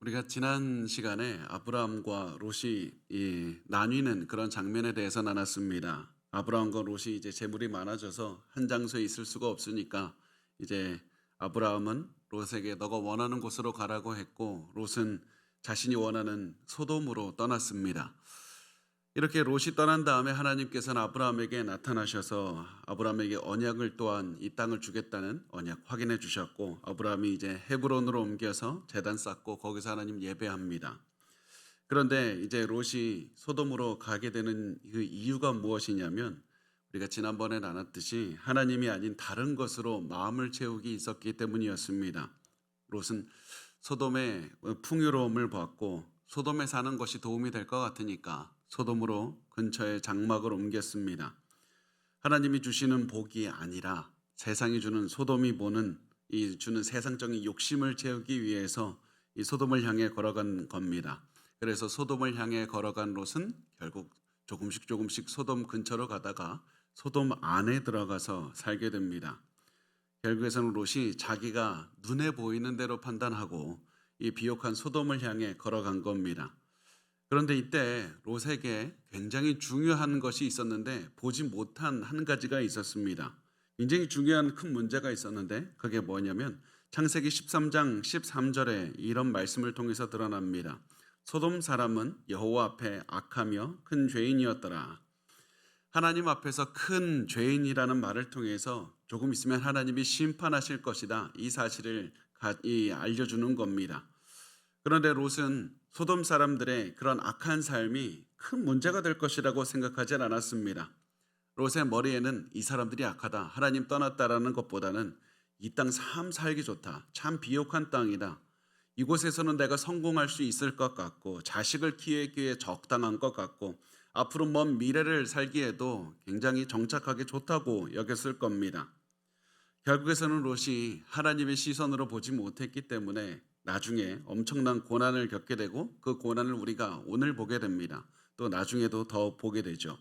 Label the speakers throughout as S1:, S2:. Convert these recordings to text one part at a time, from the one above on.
S1: 우리가 지난 시간에 아브라함과 롯이 나뉘는 그런 장면에 대해서 나눴습니다. 아브라함과 롯이 이제 재물이 많아져서 한 장소에 있을 수가 없으니까 이제 아브라함은 롯에게 너가 원하는 곳으로 가라고 했고 롯은 자신이 원하는 소돔으로 떠났습니다. 이렇게 롯이 떠난 다음에 하나님께서는 아브라함에게 나타나셔서 아브라함에게 언약을 또한 이 땅을 주겠다는 언약 확인해 주셨고 아브라함이 이제 헤브론으로 옮겨서 제단 쌓고 거기서 하나님 예배합니다. 그런데 이제 롯이 소돔으로 가게 되는 그 이유가 무엇이냐면 우리가 지난번에 나눴듯이 하나님이 아닌 다른 것으로 마음을 채우기 있었기 때문이었습니다. 롯은 소돔의 풍요로움을 봤고 소돔에 사는 것이 도움이 될 것 같으니까 소돔으로 근처에 장막을 옮겼습니다. 하나님이 주시는 복이 아니라 세상이 주는 소돔이 보는 이 주는 세상적인 욕심을 채우기 위해서 이 소돔을 향해 걸어간 겁니다. 그래서 소돔을 향해 걸어간 롯은 결국 조금씩 소돔 근처로 가다가 소돔 안에 들어가서 살게 됩니다. 결국에서는 롯이 자기가 눈에 보이는 대로 판단하고 이 비옥한 소돔을 향해 걸어간 겁니다. 그런데 이때 롯에게 굉장히 중요한 것이 있었는데 보지 못한 한 가지가 있었습니다. 굉장히 중요한 큰 문제가 있었는데 그게 뭐냐면 창세기 13장 13절에 이런 말씀을 통해서 드러납니다. 소돔 사람은 여호와 앞에 악하며 큰 죄인이었더라. 하나님 앞에서 큰 죄인이라는 말을 통해서 조금 있으면 하나님이 심판하실 것이다. 이 사실을 알려주는 겁니다. 그런데 롯은 소돔 사람들의 그런 악한 삶이 큰 문제가 될 것이라고 생각하지 않았습니다. 롯의 머리에는 이 사람들이 악하다, 하나님 떠났다라는 것보다는 이 땅 참 살기 좋다, 참 비옥한 땅이다, 이곳에서는 내가 성공할 수 있을 것 같고 자식을 키우기에 적당한 것 같고 앞으로 먼 미래를 살기에도 굉장히 정착하기 좋다고 여겼을 겁니다. 결국에서는 롯이 하나님의 시선으로 보지 못했기 때문에 나중에 엄청난 고난을 겪게 되고 그 고난을 우리가 오늘 보게 됩니다. 또 나중에도 더 보게 되죠.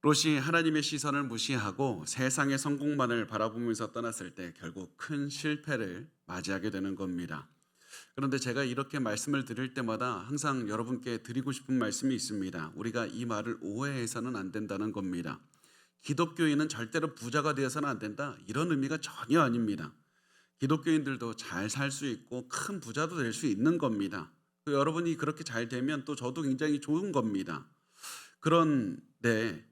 S1: 롯이 하나님의 시선을 무시하고 세상의 성공만을 바라보면서 떠났을 때 결국 큰 실패를 맞이하게 되는 겁니다. 그런데 제가 이렇게 말씀을 드릴 때마다 항상 여러분께 드리고 싶은 말씀이 있습니다. 우리가 이 말을 오해해서는 안 된다는 겁니다. 기독교인은 절대로 부자가 되어서는 안 된다, 이런 의미가 전혀 아닙니다. 기독교인들도 잘 살 수 있고 큰 부자도 될 수 있는 겁니다. 여러분이 그렇게 잘 되면 또 저도 굉장히 좋은 겁니다. 그런데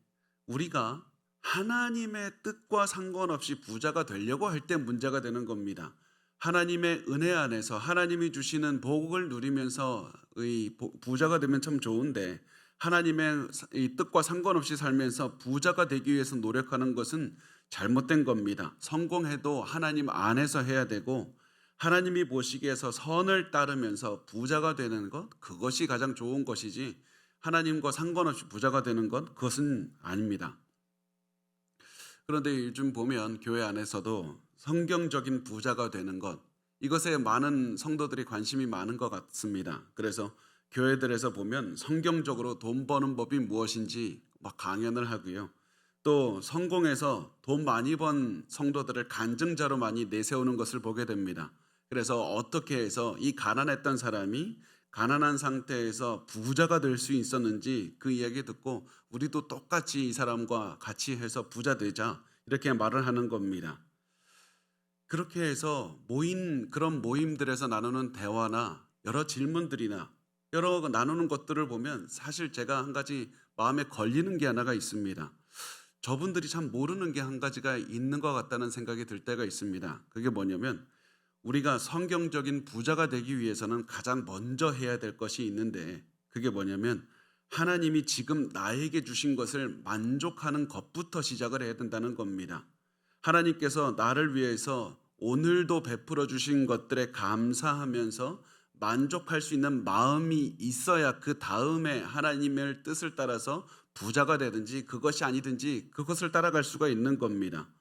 S1: 우리가 하나님의 뜻과 상관없이 부자가 되려고 할 때 문제가 되는 겁니다. 하나님의 은혜 안에서 하나님이 주시는 복을 누리면서 부자가 되면 참 좋은데 하나님의 이 뜻과 상관없이 살면서 부자가 되기 위해서 노력하는 것은 잘못된 겁니다. 성공해도 하나님 안에서 해야 되고 하나님이 보시기에서 선을 따르면서 부자가 되는 것, 그것이 가장 좋은 것이지 하나님과 상관없이 부자가 되는 것, 그것은 아닙니다. 그런데 요즘 보면 교회 안에서도 성경적인 부자가 되는 것, 이것에 많은 성도들이 관심이 많은 것 같습니다. 그래서 교회들에서 보면 성경적으로 돈 버는 법이 무엇인지 막 강연을 하고요. 또 성공해서 돈 많이 번 성도들을 간증자로 많이 내세우는 것을 보게 됩니다. 그래서 어떻게 해서 이 가난했던 사람이 가난한 상태에서 부자가 될 수 있었는지 그 이야기 듣고 우리도 똑같이 이 사람과 같이 해서 부자 되자, 이렇게 말을 하는 겁니다. 그렇게 해서 그런 모임들에서 나누는 대화나 여러 질문들이나 여러 나누는 것들을 보면 사실 제가 한 가지 마음에 걸리는 게 하나가 있습니다. 저분들이 참 모르는 게 한 가지가 있는 것 같다는 생각이 들 때가 있습니다. 그게 뭐냐면 우리가 성경적인 부자가 되기 위해서는 가장 먼저 해야 될 것이 있는데 그게 뭐냐면 하나님이 지금 나에게 주신 것을 만족하는 것부터 시작을 해야 된다는 겁니다. 하나님께서 나를 위해서 오늘도 베풀어 주신 것들에 감사하면서 만족할 수 있는 마음이 있어야 그 다음에 하나님의 뜻을 따라서 부자가 되든지 그것이 아니든지 그것을 따라갈 수가 있는 겁니다.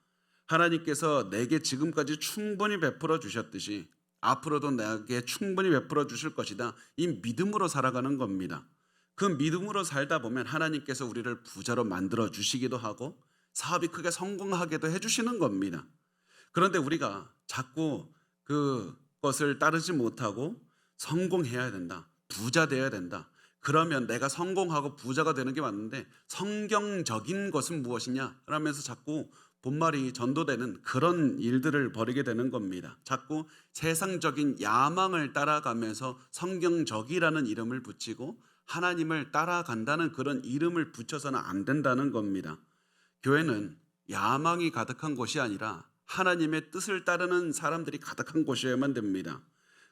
S1: 하나님께서 내게 지금까지 충분히 베풀어 주셨듯이 앞으로도 내게 충분히 베풀어 주실 것이다, 이 믿음으로 살아가는 겁니다. 그 믿음으로 살다 보면 하나님께서 우리를 부자로 만들어 주시기도 하고 사업이 크게 성공하게도 해주시는 겁니다. 그런데 우리가 자꾸 그것을 따르지 못하고 성공해야 된다. 부자 되어야 된다. 그러면 내가 성공하고 부자가 되는 게 맞는데 성경적인 것은 무엇이냐? 라면서 자꾸 본말이 전도되는 그런 일들을 벌이게 되는 겁니다. 자꾸 세상적인 야망을 따라가면서 성경적이라는 이름을 붙이고 하나님을 따라간다는 그런 이름을 붙여서는 안 된다는 겁니다. 교회는 야망이 가득한 곳이 아니라 하나님의 뜻을 따르는 사람들이 가득한 곳이어야만 됩니다.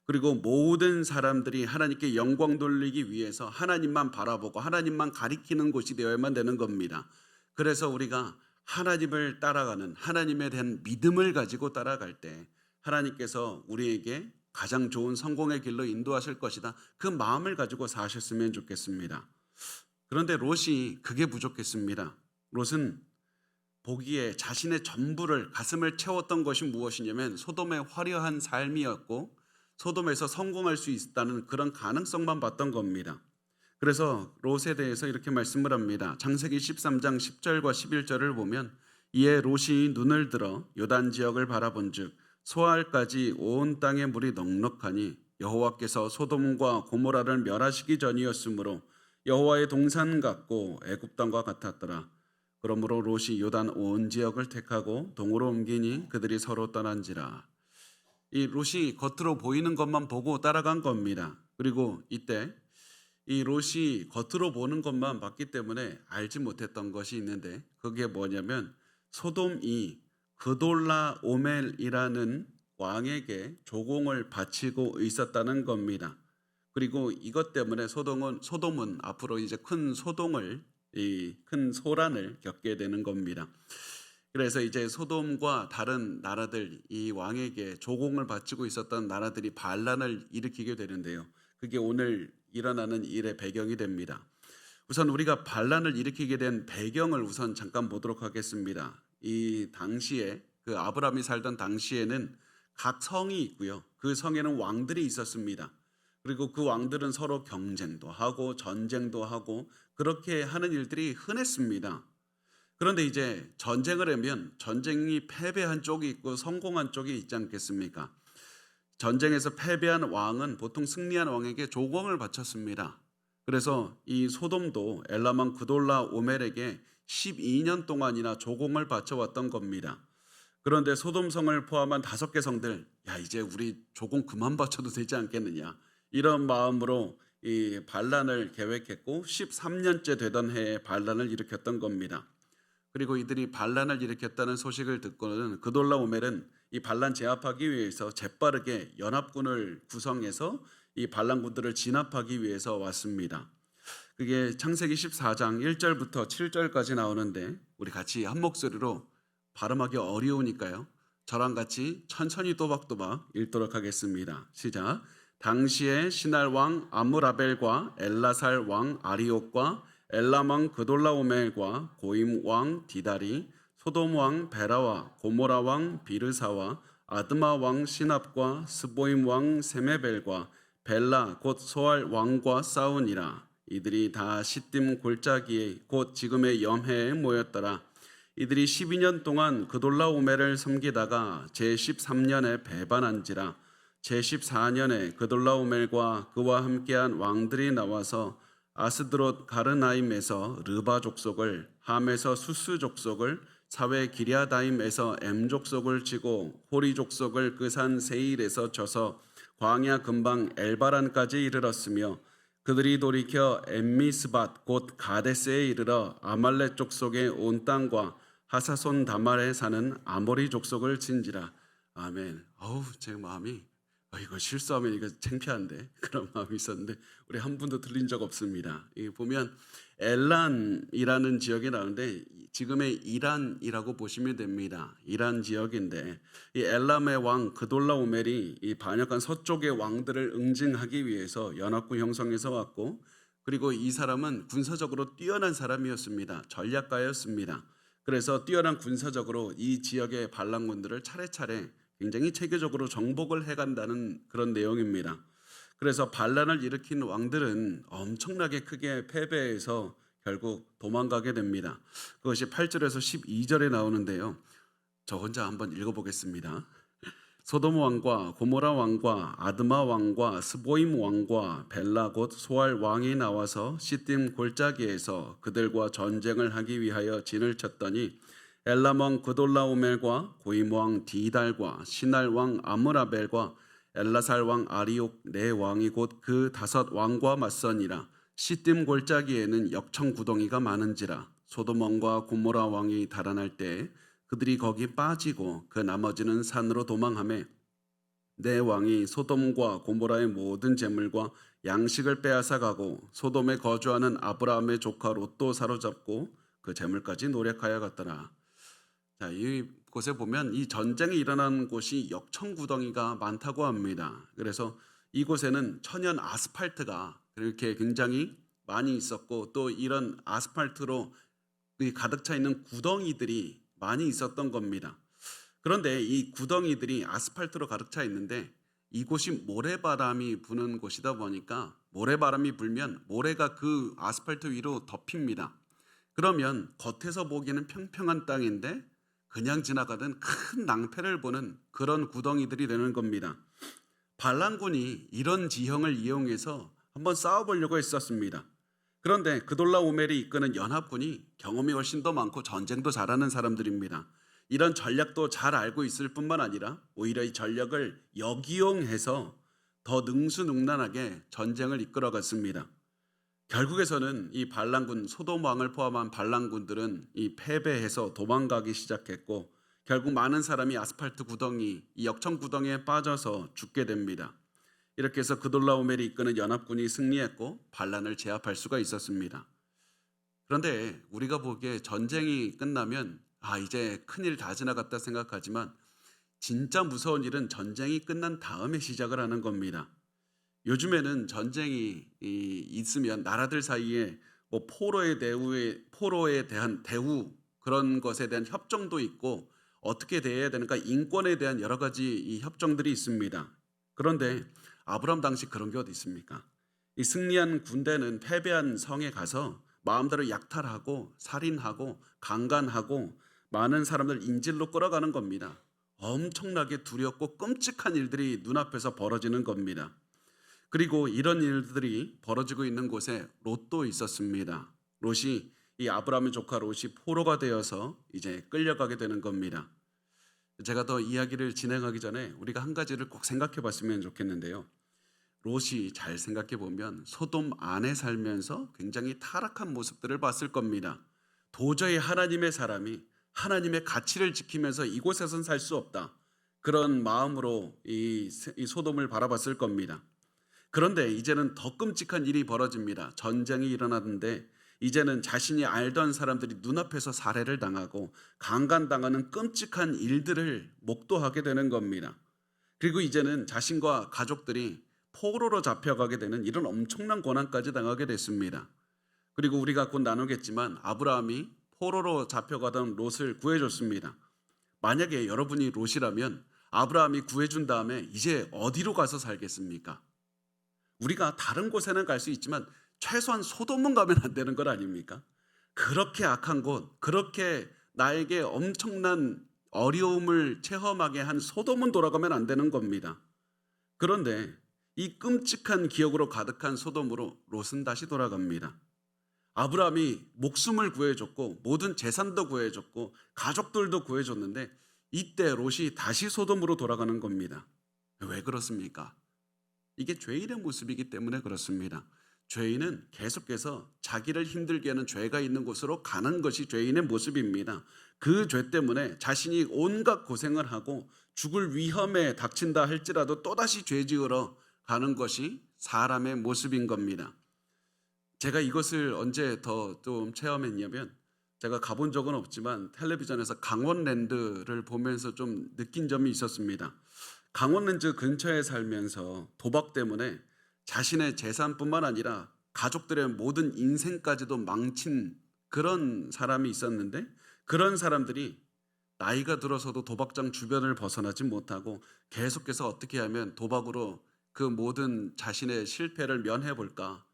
S1: 그리고 모든 사람들이 하나님께 영광 돌리기 위해서 하나님만 바라보고 하나님만 가리키는 곳이 되어야만 되는 겁니다. 그래서 우리가 하나님을 따라가는 하나님에 대한 믿음을 가지고 따라갈 때 하나님께서 우리에게 가장 좋은 성공의 길로 인도하실 것이다. 그 마음을 가지고 사셨으면 좋겠습니다. 그런데 롯이 그게 부족했습니다. 롯은 보기에 자신의 전부를 가슴을 채웠던 것이 무엇이냐면 소돔의 화려한 삶이었고 소돔에서 성공할 수 있다는 그런 가능성만 봤던 겁니다. 그래서 롯에 대해서 이렇게 말씀을 합니다. 창세기 13장 10절과 11절을 보면 이에 롯이 눈을 들어 요단 지역을 바라본즉 소알까지 온 땅에 물이 넉넉하니 여호와께서 소돔과 고모라를 멸하시기 전이었으므로 여호와의 동산 같고 애굽 땅과 같았더라. 그러므로 롯이 요단 온 지역을 택하고 동으로 옮기니 그들이 서로 떠난지라. 이 롯이 겉으로 보이는 것만 보고 따라간 겁니다. 그리고 이때 이 롯이 겉으로 보는 것만 봤기 때문에 알지 못했던 것이 있는데 그게 뭐냐면 소돔이 그돌라 오멜이라는 왕에게 조공을 바치고 있었다는 겁니다. 그리고 이것 때문에 소돔은 앞으로 이제 큰 소란을 겪게 되는 겁니다. 그래서 이제 소돔과 다른 나라들, 이 왕에게 조공을 바치고 있었던 나라들이 반란을 일으키게 되는데요. 그게 오늘 일어나는 일의 배경이 됩니다. 우선 우리가 반란을 일으키게 된 배경을 우선 잠깐 보도록 하겠습니다. 이 당시에 그 아브라함이 살던 당시에는 각 성이 있고요. 그 성에는 왕들이 있었습니다. 그리고 그 왕들은 서로 경쟁도 하고 전쟁도 하고 그렇게 하는 일들이 흔했습니다. 그런데 이제 전쟁을 하면 전쟁이 패배한 쪽이 있고 성공한 쪽이 있지 않겠습니까? 전쟁에서 패배한 왕은 보통 승리한 왕에게 조공을 바쳤습니다. 그래서 이 소돔도 엘라만 그돌라 오멜에게 12년 동안이나 조공을 바쳐왔던 겁니다. 그런데 소돔성을 포함한 5개 성들, 야 이제 우리 조공 그만 바쳐도 되지 않겠느냐, 이런 마음으로 이 반란을 계획했고 13년째 되던 해에 반란을 일으켰던 겁니다. 그리고 이들이 반란을 일으켰다는 소식을 듣고는 그돌라 오멜은 이 반란 제압하기 위해서 재빠르게 연합군을 구성해서 이 반란군들을 진압하기 위해서 왔습니다. 그게 창세기 14장 1절부터 7절까지 나오는데 우리 같이 한 목소리로 발음하기 어려우니까요. 저랑 같이 천천히 또박또박 읽도록 하겠습니다. 시작. 당시에 시날 왕 아므라벨과 엘라살 왕 아리옥과 엘람 왕 그돌라오멜과 고임 왕 디다리, 소돔 왕 베라와 고모라 왕 비르사와 아드마 왕 시납과 스보임 왕 세메벨과 벨라 곧 소알 왕과 싸우니라. 이들이 다 시딤 골짜기에 곧 지금의 염해에 모였더라. 이들이 12년 동안 그돌라오멜을 섬기다가 제13년에 배반한지라. 제14년에 그돌라오멜과 그와 함께한 왕들이 나와서 아스드롯 가르나임에서 르바 족속을, 함에서 수스 족속을, 사회 기랴다임에서 엠 족속을 치고 호리 족속을 그 산 세일에서 쳐서 광야 근방 엘바란까지 이르렀으며 그들이 돌이켜 엠미스밭 곧 가데스에 이르러 아말렉 족속의 온 땅과 하사손 다말에 사는 아모리 족속을 친지라. 아멘. 제 마음이 이거 실수하면 이거 창피한데 그런 마음이 있었는데 우리 한 분도 들린 적 없습니다. 이 보면 엘란이라는 지역이 나오는데 지금의 이란이라고 보시면 됩니다. 이란 지역인데 이 엘람의 왕 그돌라오멜이 이 반역한 서쪽의 왕들을 응징하기 위해서 연합군 형성해서 왔고, 그리고 이 사람은 군사적으로 뛰어난 사람이었습니다. 전략가였습니다. 그래서 뛰어난 군사적으로 이 지역의 반란군들을 차례차례 굉장히 체계적으로 정복을 해간다는 그런 내용입니다. 그래서 반란을 일으킨 왕들은 엄청나게 크게 패배해서 결국 도망가게 됩니다. 그것이 8절에서 12절에 나오는데요. 저 혼자 한번 읽어보겠습니다. 소돔 왕과 고모라 왕과 아드마 왕과 스보임 왕과 벨라 곧 소알 왕이 나와서 시딤 골짜기에서 그들과 전쟁을 하기 위하여 진을 쳤더니 엘람 왕 그돌라오멜과 고임 왕 디달과 시날 왕 아므라벨과 엘라살 왕 아리옥 네 왕이 곧 그 다섯 왕과 맞서니라. 시딤 골짜기에는 역청 구덩이가 많은지라. 소돔 왕과 고모라 왕이 달아날 때 그들이 거기 빠지고 그 나머지는 산으로 도망하매 내 왕이 소돔과 고모라의 모든 재물과 양식을 빼앗아 가고 소돔에 거주하는 아브라함의 조카 롯도 사로잡고 그 재물까지 노력하여 갔더라. 자, 이곳에 보면 이 전쟁이 일어나는 곳이 역청구덩이가 많다고 합니다. 그래서 이곳에는 천연 아스팔트가 이렇게 굉장히 많이 있었고 또 이런 아스팔트로 가득 차 있는 구덩이들이 많이 있었던 겁니다. 그런데 이 구덩이들이 아스팔트로 가득 차 있는데 이곳이 모래바람이 부는 곳이다 보니까 모래바람이 불면 모래가 그 아스팔트 위로 덮입니다. 그러면 겉에서 보기에는 평평한 땅인데 그냥 지나가던 큰 낭패를 보는 그런 구덩이들이 되는 겁니다. 반란군이 이런 지형을 이용해서 한번 싸워보려고 했었습니다. 그런데 그돌라오멜이 이끄는 연합군이 경험이 훨씬 더 많고 전쟁도 잘하는 사람들입니다. 이런 전략도 잘 알고 있을 뿐만 아니라 오히려 이 전략을 역이용해서 더 능수능란하게 전쟁을 이끌어갔습니다. 결국에서는 이 반란군 소돔 왕을 포함한 반란군들은 이 패배해서 도망가기 시작했고 결국 많은 사람이 아스팔트 구덩이, 이 역청 구덩이에 빠져서 죽게 됩니다. 이렇게 해서 그돌라오멜이 이끄는 연합군이 승리했고 반란을 제압할 수가 있었습니다. 그런데 우리가 보기에 전쟁이 끝나면 이제 큰일 다 지나갔다 생각하지만 진짜 무서운 일은 전쟁이 끝난 다음에 시작을 하는 겁니다. 요즘에는 전쟁이 있으면 나라들 사이에 뭐 포로에 대한 대우 그런 것에 대한 협정도 있고 어떻게 대해야 되는가 인권에 대한 여러 가지 이 협정들이 있습니다. 그런데 아브라함 당시 그런 게 어디 있습니까? 이 승리한 군대는 패배한 성에 가서 마음대로 약탈하고 살인하고 강간하고 많은 사람들 인질로 끌어가는 겁니다. 엄청나게 두렵고 끔찍한 일들이 눈앞에서 벌어지는 겁니다. 그리고 이런 일들이 벌어지고 있는 곳에 롯도 있었습니다. 롯이 이 아브라함의 조카 롯이 포로가 되어서 이제 끌려가게 되는 겁니다. 제가 더 이야기를 진행하기 전에 우리가 한 가지를 꼭 생각해 봤으면 좋겠는데요. 롯이 잘 생각해 보면 소돔 안에 살면서 굉장히 타락한 모습들을 봤을 겁니다. 도저히 하나님의 사람이 하나님의 가치를 지키면서 이곳에선 살 수 없다. 그런 마음으로 이 소돔을 바라봤을 겁니다. 그런데 이제는 더 끔찍한 일이 벌어집니다. 전쟁이 일어나는데 이제는 자신이 알던 사람들이 눈앞에서 살해를 당하고 강간당하는 끔찍한 일들을 목도하게 되는 겁니다. 그리고 이제는 자신과 가족들이 포로로 잡혀가게 되는 이런 엄청난 고난까지 당하게 됐습니다. 그리고 우리가 곧 나누겠지만 아브라함이 포로로 잡혀가던 롯을 구해줬습니다. 만약에 여러분이 롯이라면 아브라함이 구해준 다음에 이제 어디로 가서 살겠습니까? 우리가 다른 곳에는 갈 수 있지만 최소한 소돔은 가면 안 되는 것 아닙니까? 그렇게 악한 곳, 그렇게 나에게 엄청난 어려움을 체험하게 한 소돔은 돌아가면 안 되는 겁니다. 그런데 이 끔찍한 기억으로 가득한 소돔으로 롯은 다시 돌아갑니다. 아브라함이 목숨을 구해줬고 모든 재산도 구해줬고 가족들도 구해줬는데 이때 롯이 다시 소돔으로 돌아가는 겁니다. 왜 그렇습니까? 이게 죄인의 모습이기 때문에 그렇습니다. 죄인은 계속해서 자기를 힘들게 하는 죄가 있는 곳으로 가는 것이 죄인의 모습입니다. 그 죄 때문에 자신이 온갖 고생을 하고 죽을 위험에 닥친다 할지라도 또다시 죄 지으러 가는 것이 사람의 모습인 겁니다. 제가 이것을 언제 더 좀 체험했냐면 제가 가본 적은 없지만 텔레비전에서 강원랜드를 보면서 좀 느낀 점이 있었습니다. 강원랜드 근처에 살면서 도박 때문에 자신의 재산뿐만 아니라 가족들의 모든 인생까지도 망친 그런 사람이 있었는데 그런 사람들이 나이가 들어서도 도박장 주변을 벗어나지 못하고 계속해서 어떻게 하면 도박으로 그 모든 자신의 실패를 면해볼까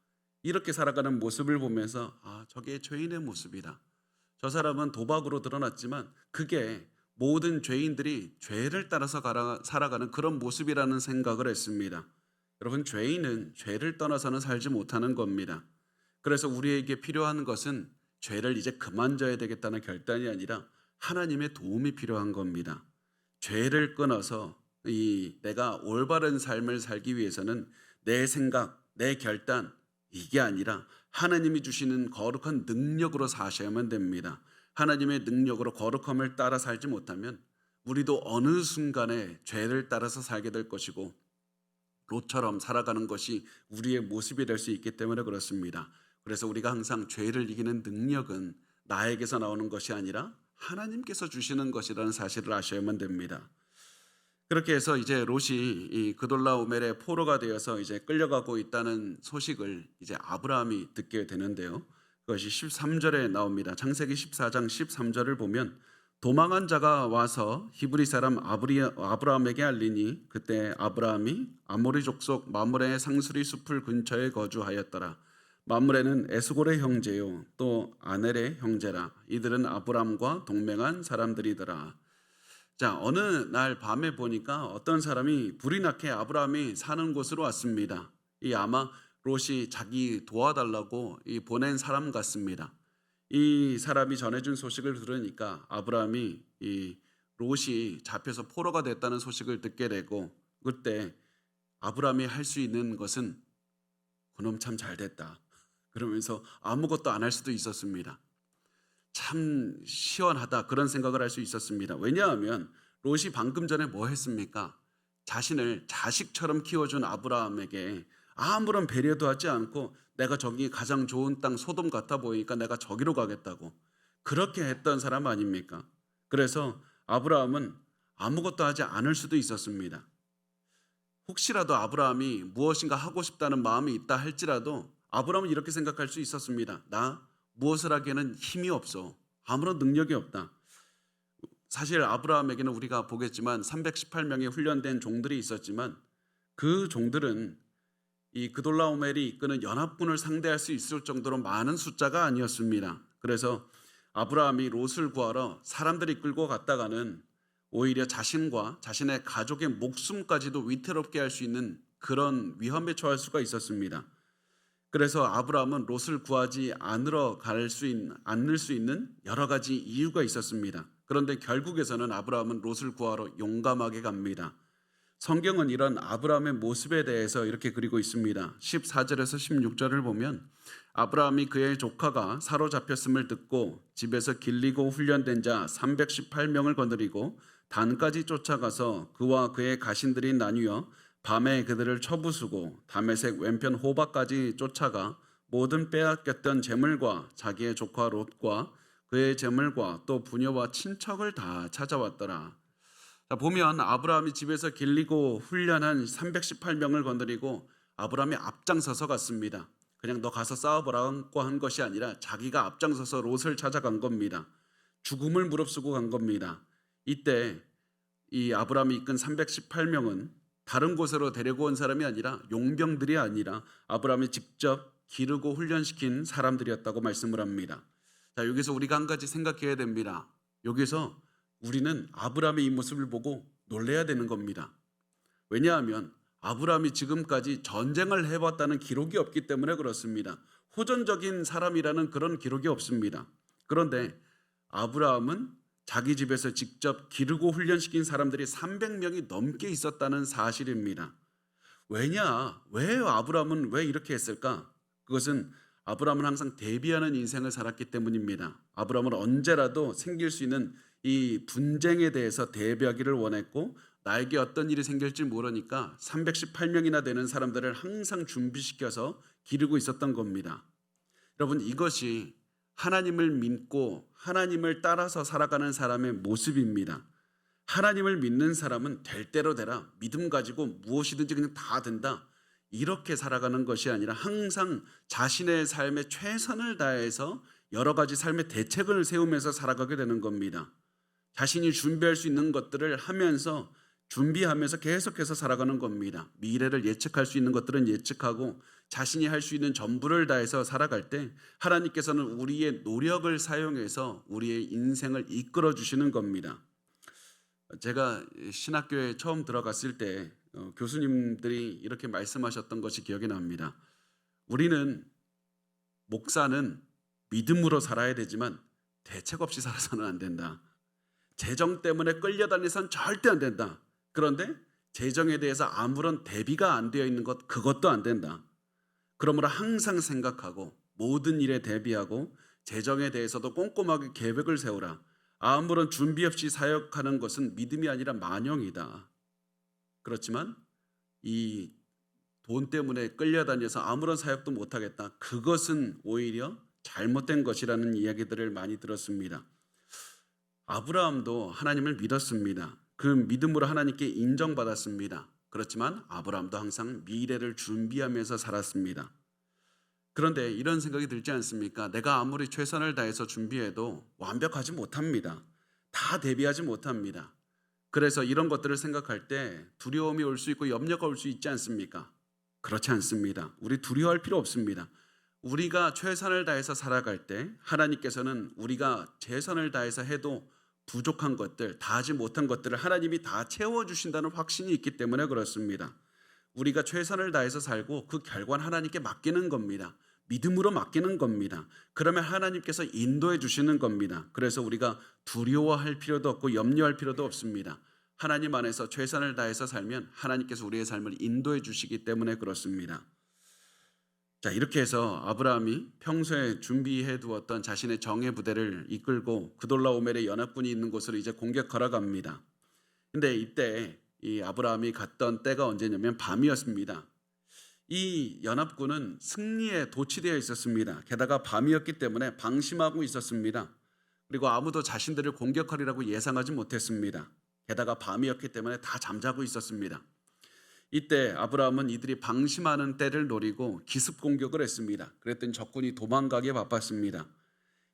S1: 이렇게 살아가는 모습을 보면서 저게 죄인의 모습이다. 저 사람은 도박으로 드러났지만 그게 모든 죄인들이 죄를 따라서 살아가는 그런 모습이라는 생각을 했습니다. 여러분, 죄인은 죄를 떠나서는 살지 못하는 겁니다. 그래서 우리에게 필요한 것은 죄를 이제 그만 져야 되겠다는 결단이 아니라 하나님의 도움이 필요한 겁니다. 죄를 끊어서 내가 올바른 삶을 살기 위해서는 내 생각, 내 결단 이게 아니라 하나님이 주시는 거룩한 능력으로 사셔야만 됩니다. 하나님의 능력으로 거룩함을 따라 살지 못하면 우리도 어느 순간에 죄를 따라서 살게 될 것이고 롯처럼 살아가는 것이 우리의 모습이 될 수 있기 때문에 그렇습니다. 그래서 우리가 항상 죄를 이기는 능력은 나에게서 나오는 것이 아니라 하나님께서 주시는 것이라는 사실을 아셔야만 됩니다. 그렇게 해서 이제 롯이 이 그돌라오멜의 포로가 되어서 이제 끌려가고 있다는 소식을 이제 아브라함이 듣게 되는데요. 그것이 13절에 나옵니다. 창세기 14장 13절을 보면 도망한 자가 와서 히브리 사람 아브라함에게 알리니 그때 아브라함이 아모리 족속 마므레의 상수리 숲을 근처에 거주하였더라. 마므레는 에스골의 형제요 또 아넬의 형제라. 이들은 아브라함과 동맹한 사람들이더라. 자, 어느 날 밤에 보니까 어떤 사람이 불이 나게 아브라함이 사는 곳으로 왔습니다. 이 아마 롯이 자기 도와달라고 보낸 사람 같습니다. 이 사람이 전해준 소식을 들으니까 아브라함이 이 롯이 잡혀서 포로가 됐다는 소식을 듣게 되고 그때 아브라함이 할 수 있는 것은 그놈 참 잘됐다. 그러면서 아무것도 안 할 수도 있었습니다. 참 시원하다 그런 생각을 할 수 있었습니다. 왜냐하면 롯이 방금 전에 뭐 했습니까? 자신을 자식처럼 키워준 아브라함에게 아무런 배려도 하지 않고 내가 저기 가장 좋은 땅 소돔 같아 보이니까 내가 저기로 가겠다고 그렇게 했던 사람 아닙니까? 그래서 아브라함은 아무것도 하지 않을 수도 있었습니다. 혹시라도 아브라함이 무엇인가 하고 싶다는 마음이 있다 할지라도 아브라함은 이렇게 생각할 수 있었습니다. 나 무엇을 하기에는 힘이 없어. 아무런 능력이 없다. 사실 아브라함에게는 우리가 보겠지만 318명의 훈련된 종들이 있었지만 그 종들은 이 그돌라오멜이 이끄는 연합군을 상대할 수 있을 정도로 많은 숫자가 아니었습니다. 그래서 아브라함이 롯을 구하러 사람들이 끌고 갔다가는 오히려 자신과 자신의 가족의 목숨까지도 위태롭게 할 수 있는 그런 위험에 처할 수가 있었습니다. 그래서 아브라함은 롯을 구하지 않을 수 있는 여러 가지 이유가 있었습니다. 그런데 결국에서는 아브라함은 롯을 구하러 용감하게 갑니다. 성경은 이런 아브라함의 모습에 대해서 이렇게 그리고 있습니다. 14절에서 16절을 보면 아브라함이 그의 조카가 사로잡혔음을 듣고 집에서 길리고 훈련된 자 318명을 거느리고 단까지 쫓아가서 그와 그의 가신들이 나뉘어 밤에 그들을 쳐부수고 다메섹 왼편 호바까지 쫓아가 모든 빼앗겼던 재물과 자기의 조카 롯과 그의 재물과 또 부녀와 친척을 다 찾아왔더라. 자, 보면 아브라함이 집에서 길리고 훈련한 318명을 건드리고 아브라함이 앞장서서 갔습니다. 그냥 너 가서 싸워보라고 한 것이 아니라 자기가 앞장서서 롯을 찾아간 겁니다. 죽음을 무릅쓰고 간 겁니다. 이때 이 아브라함이 이끈 318명은 다른 곳으로 데리고 온 사람이 아니라 용병들이 아니라 아브라함이 직접 기르고 훈련시킨 사람들이었다고 말씀을 합니다. 자, 여기서 우리가 한 가지 생각해야 됩니다. 여기서 우리는 아브라함의 이 모습을 보고 놀라야 되는 겁니다. 왜냐하면 아브라함이 지금까지 전쟁을 해봤다는 기록이 없기 때문에 그렇습니다. 호전적인 사람이라는 그런 기록이 없습니다. 그런데 아브라함은 자기 집에서 직접 기르고 훈련시킨 사람들이 300명이 넘게 있었다는 사실입니다. 왜 아브라함은 왜 이렇게 했을까? 그것은 아브라함은 항상 대비하는 인생을 살았기 때문입니다. 아브라함은 언제라도 생길 수 있는 이 분쟁에 대해서 대비하기를 원했고 나에게 어떤 일이 생길지 모르니까 318명이나 되는 사람들을 항상 준비시켜서 기르고 있었던 겁니다. 여러분, 이것이 하나님을 믿고 하나님을 따라서 살아가는 사람의 모습입니다. 하나님을 믿는 사람은 될 대로 되라. 믿음 가지고 무엇이든지 그냥 다 된다. 이렇게 살아가는 것이 아니라 항상 자신의 삶에 최선을 다해서 여러 가지 삶의 대책을 세우면서 살아가게 되는 겁니다. 자신이 준비할 수 있는 것들을 하면서 준비하면서 계속해서 살아가는 겁니다. 미래를 예측할 수 있는 것들은 예측하고 자신이 할 수 있는 전부를 다해서 살아갈 때 하나님께서는 우리의 노력을 사용해서 우리의 인생을 이끌어 주시는 겁니다. 제가 신학교에 처음 들어갔을 때 교수님들이 이렇게 말씀하셨던 것이 기억이 납니다. 우리는 목사는 믿음으로 살아야 되지만 대책 없이 살아서는 안 된다. 재정 때문에 끌려다니선 절대 안 된다. 그런데 재정에 대해서 아무런 대비가 안 되어 있는 것 그것도 안 된다. 그러므로 항상 생각하고 모든 일에 대비하고 재정에 대해서도 꼼꼼하게 계획을 세우라. 아무런 준비 없이 사역하는 것은 믿음이 아니라 만영이다. 그렇지만 이 돈 때문에 끌려다녀서 아무런 사역도 못하겠다. 그것은 오히려 잘못된 것이라는 이야기들을 많이 들었습니다. 아브라함도 하나님을 믿었습니다. 그 믿음으로 하나님께 인정받았습니다. 그렇지만 아브라함도 항상 미래를 준비하면서 살았습니다. 그런데 이런 생각이 들지 않습니까? 내가 아무리 최선을 다해서 준비해도 완벽하지 못합니다. 다 대비하지 못합니다. 그래서 이런 것들을 생각할 때 두려움이 올 수 있고 염려가 올 수 있지 않습니까? 그렇지 않습니다. 우리 두려워할 필요 없습니다. 우리가 최선을 다해서 살아갈 때 하나님께서는 우리가 최선을 다해서 해도 부족한 것들, 다 하지 못한 것들을 하나님이 다 채워주신다는 확신이 있기 때문에 그렇습니다. 우리가 최선을 다해서 살고 그 결과는 하나님께 맡기는 겁니다. 믿음으로 맡기는 겁니다. 그러면 하나님께서 인도해 주시는 겁니다. 그래서 우리가 두려워할 필요도 없고 염려할 필요도 없습니다. 하나님 안에서 최선을 다해서 살면 하나님께서 우리의 삶을 인도해 주시기 때문에 그렇습니다. 자, 이렇게 해서 아브라함이 평소에 준비해 두었던 자신의 정예 부대를 이끌고 그돌라오멜의 연합군이 있는 곳으로 이제 공격하러 갑니다. 근데 이때 이 아브라함이 갔던 때가 언제냐면 밤이었습니다. 이 연합군은 승리에 도취되어 있었습니다. 게다가 밤이었기 때문에 방심하고 있었습니다. 그리고 아무도 자신들을 공격하리라고 예상하지 못했습니다. 게다가 밤이었기 때문에 다 잠자고 있었습니다. 이때 아브라함은 이들이 방심하는 때를 노리고 기습 공격을 했습니다. 그랬더니 적군이 도망가기에 바빴습니다.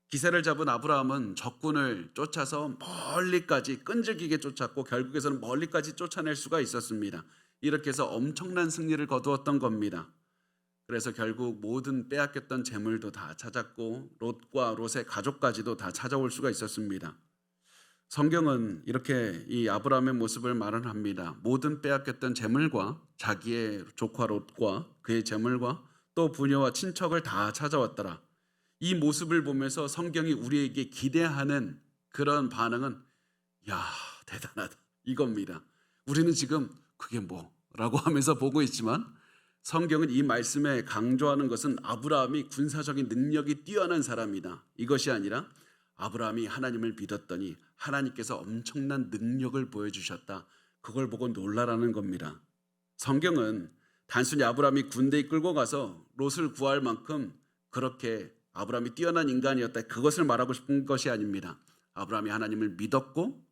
S1: 기세를 잡은 아브라함은 적군을 쫓아서 멀리까지 끈질기게 쫓았고 결국에서는 멀리까지 쫓아낼 수가 있었습니다. 이렇게 해서 엄청난 승리를 거두었던 겁니다. 그래서 결국 모든 빼앗겼던 재물도 다 찾았고 롯과 롯의 가족까지도 다 찾아올 수가 있었습니다. 성경은 이렇게 이 아브라함의 모습을 말을 합니다. 모든 빼앗겼던 재물과 자기의 조카 롯과 그의 재물과 또 부녀와 친척을 다 찾아왔더라. 이 모습을 보면서 성경이 우리에게 기대하는 그런 반응은 야, 대단하다 이겁니다. 우리는 지금 그게 뭐라고 하면서 보고 있지만 성경은 이 말씀에 강조하는 것은 아브라함이 군사적인 능력이 뛰어난 사람이다. 이것이 아니라 아브라함이 하나님을 믿었더니 하나님께서 엄청난 능력을 보여주셨다. 그걸 보고 놀라라는 겁니다. 성경은 단순히 아브라함이 군대 이끌고 가서 롯을 구할 만큼 그렇게 아브라함이 뛰어난 인간이었다. 그것을 말하고 싶은 것이 아닙니다. 아브라함이 하나님을 믿었고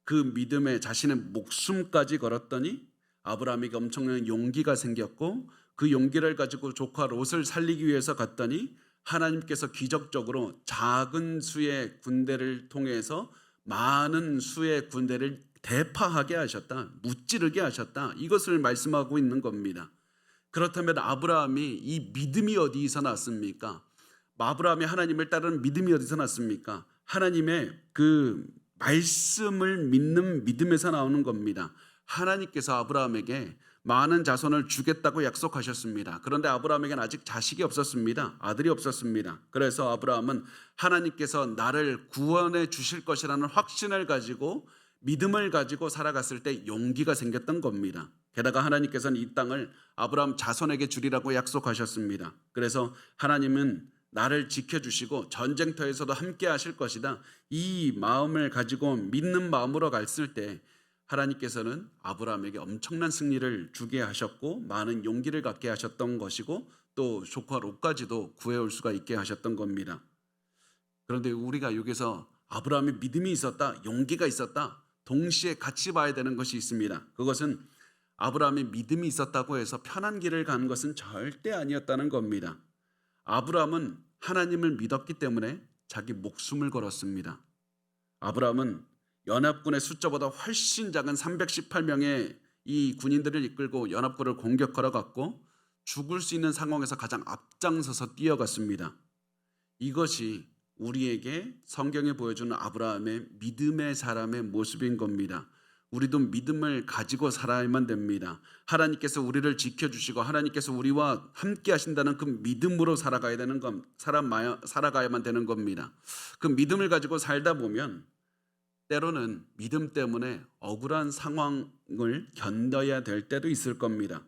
S1: 그 믿음에 자신의 목숨까지 걸었더니 아브라함에게 엄청난 용기가 생겼고 그 용기를 가지고 조카 롯을 살리기 위해서 갔더니 하나님께서 기적적으로 작은 수의 군대를 통해서 많은 수의 군대를 대파하게 하셨다. 무찌르게 하셨다. 이것을 말씀하고 있는 겁니다. 그렇다면 아브라함이 이 믿음이 어디서 났습니까? 아브라함이 하나님을 따르는 믿음이 어디서 났습니까? 하나님의 그 말씀을 믿는 믿음에서 나오는 겁니다. 하나님께서 아브라함에게 많은 자손을 주겠다고 약속하셨습니다. 그런데 아브라함에게는 아직 자식이 없었습니다. 아들이 없었습니다. 그래서 아브라함은 하나님께서 나를 구원해 주실 것이라는 확신을 가지고 믿음을 가지고 살아갔을 때 용기가 생겼던 겁니다. 게다가 하나님께서는 이 땅을 아브라함 자손에게 주리라고 약속하셨습니다. 그래서 하나님은 나를 지켜주시고 전쟁터에서도 함께 하실 것이다. 이 마음을 가지고 믿는 마음으로 갔을 때 하나님께서는 아브라함에게 엄청난 승리를 주게 하셨고 많은 용기를 갖게 하셨던 것이고 또 조카 롯까지도 구해올 수가 있게 하셨던 겁니다. 그런데 우리가 여기서 아브라함의 믿음이 있었다, 용기가 있었다, 동시에 같이 봐야 되는 것이 있습니다. 그것은 아브라함의 믿음이 있었다고 해서 편한 길을 가는 것은 절대 아니었다는 겁니다. 아브라함은 하나님을 믿었기 때문에 자기 목숨을 걸었습니다. 아브라함은 연합군의 숫자보다 훨씬 작은 318명의 이 군인들을 이끌고 연합군을 공격하러 갔고 죽을 수 있는 상황에서 가장 앞장서서 뛰어갔습니다. 이것이 우리에게 성경에 보여주는 아브라함의 믿음의 사람의 모습인 겁니다. 우리도 믿음을 가지고 살아야만 됩니다. 하나님께서 우리를 지켜주시고 하나님께서 우리와 함께 하신다는 그 믿음으로 살아가야만 되는 겁니다. 그 믿음을 가지고 살다 보면 때로는 믿음 때문에 억울한 상황을 견뎌야 될 때도 있을 겁니다.